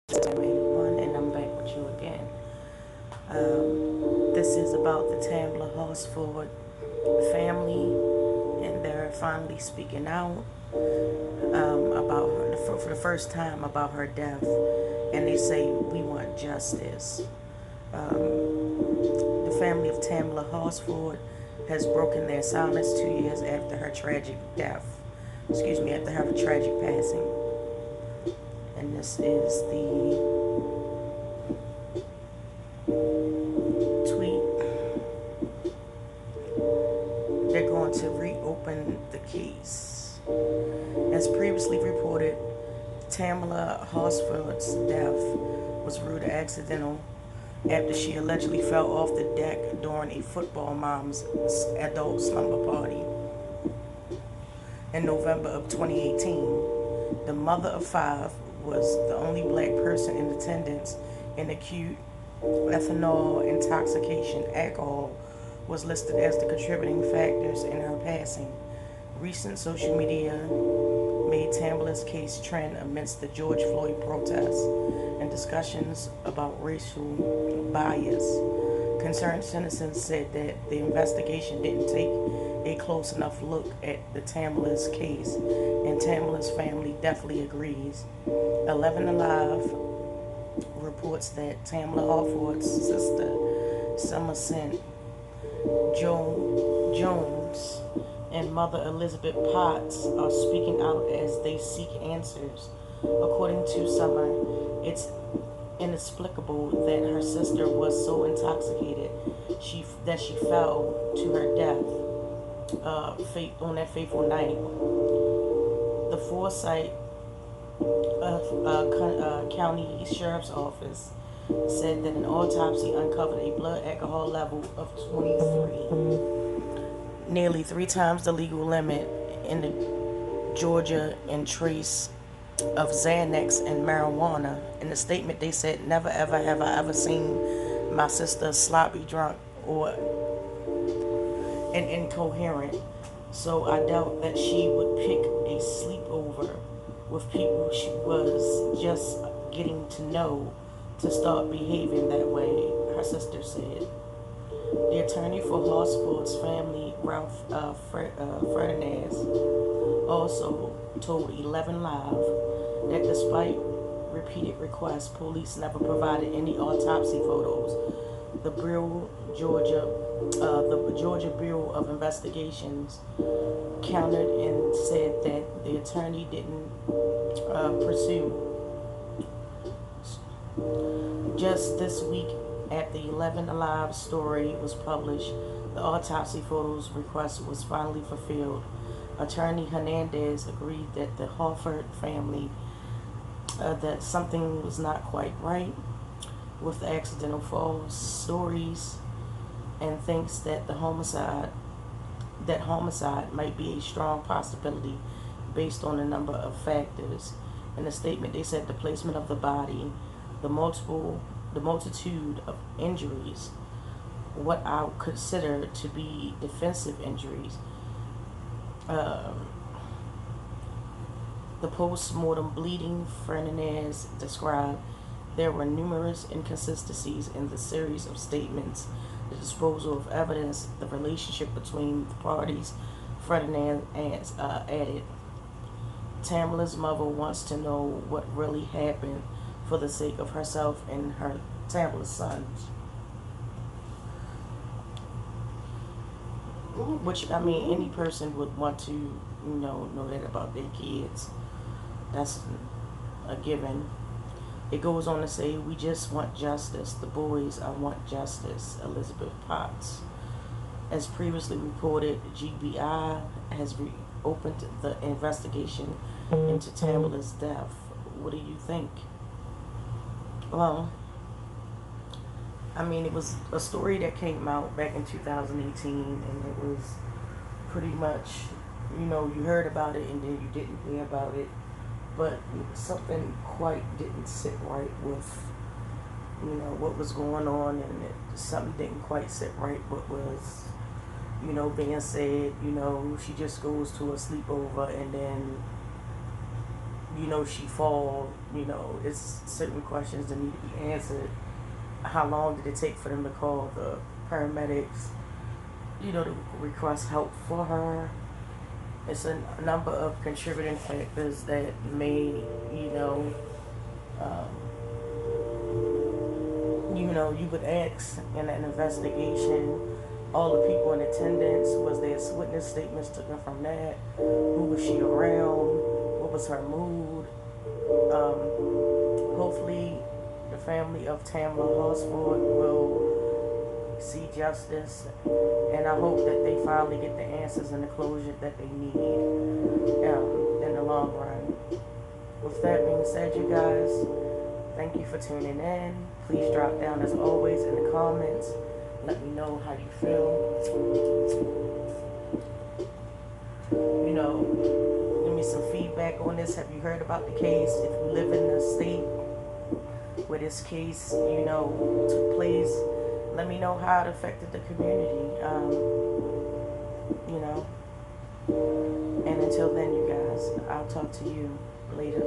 I'm 81 and I'm back with you again. This is about the Tamla Horsford family, and they're finally speaking out about her for the first time about her death, and they say we want justice. The family of Tamla Horsford has broken their silence 2 years after her tragic death. Excuse me, after her tragic passing. And this is the tweet. They're going to reopen the case. As previously reported, Tamla Horsford's death was ruled accidental after she allegedly fell off the deck during a football mom's adult slumber party in November of 2018. The mother of five was the only black person in attendance, and acute ethanol intoxication alcohol was listed as the contributing factors in her passing. Recent social media made Tamla's case trend amidst the George Floyd protests and discussions about racial bias. Concerned citizens said that the investigation didn't take a close enough look at the Tamla's case, and Tamla's family definitely agrees. 11 Alive reports that Tamla Horsford's sister, Somerset Jones, and mother Elizabeth Potts are speaking out as they seek answers. According to Summer, it's inexplicable that her sister was so intoxicated that she fell to her death on that fateful night. The Forsyth County Sheriff's Office said that an autopsy uncovered a blood alcohol level of 23, nearly 3 times the legal limit in the Georgia, and trace of Xanax and marijuana. In the statement, they said, "Never ever have I ever seen my sister sloppy drunk or incoherent, so I doubt that she would pick a sleepover with people she was just getting to know to start behaving that way," her sister said. The attorney for Horsford's family, Ralph Ferdinand, also told 11 Live that despite repeated requests, police never provided any autopsy photos. The Georgia Bureau of Investigations countered and said that the attorney didn't pursue. Just this week, after 11 Alive story was published, the autopsy photos request was finally fulfilled. Attorney Hernandez agreed that the Horsford family that something was not quite right with the accidental fall stories, and thinks that homicide might be a strong possibility based on a number of factors. In the statement, they said the placement of the body, the multitude of injuries, what I would consider to be defensive injuries, the post-mortem bleeding. Fernandez described there were numerous inconsistencies in the series of statements, the disposal of evidence, the relationship between the parties. Ferdinand added, Tamla's mother wants to know what really happened for the sake of herself and her Tamla's sons. Which, I mean, any person would want to, know that about their kids. That's a given. It goes on to say, we just want justice. The boys, I want justice. Elizabeth Potts. As previously reported, GBI has reopened the investigation into Tamla's death. What do you think? Well, I mean, it was a story that came out back in 2018, and it was pretty much, you heard about it and then you didn't hear about it, but something quite didn't sit right with, what was going on, and something didn't quite sit right what was, being said. She just goes to a sleepover and then, she fall. It's certain questions that need to be answered. How long did it take for them to call the paramedics, to request help for her? It's a number of contributing factors that may, um, you would ask in an investigation all the people in attendance, was there witness statements taken from that? Who was she around? What was her mood? Hopefully, the family of Tamla Horsford will see justice, and I hope that they finally get the answers and the closure that they need in the long run. With that being said, you guys, thank you for tuning in. Please drop down as always in the comments. Let me know how you feel. Give me some feedback on this. Have you heard about the case? If you live in the state where this case, took place, let me know how it affected the community. And until then, you guys, I'll talk to you later.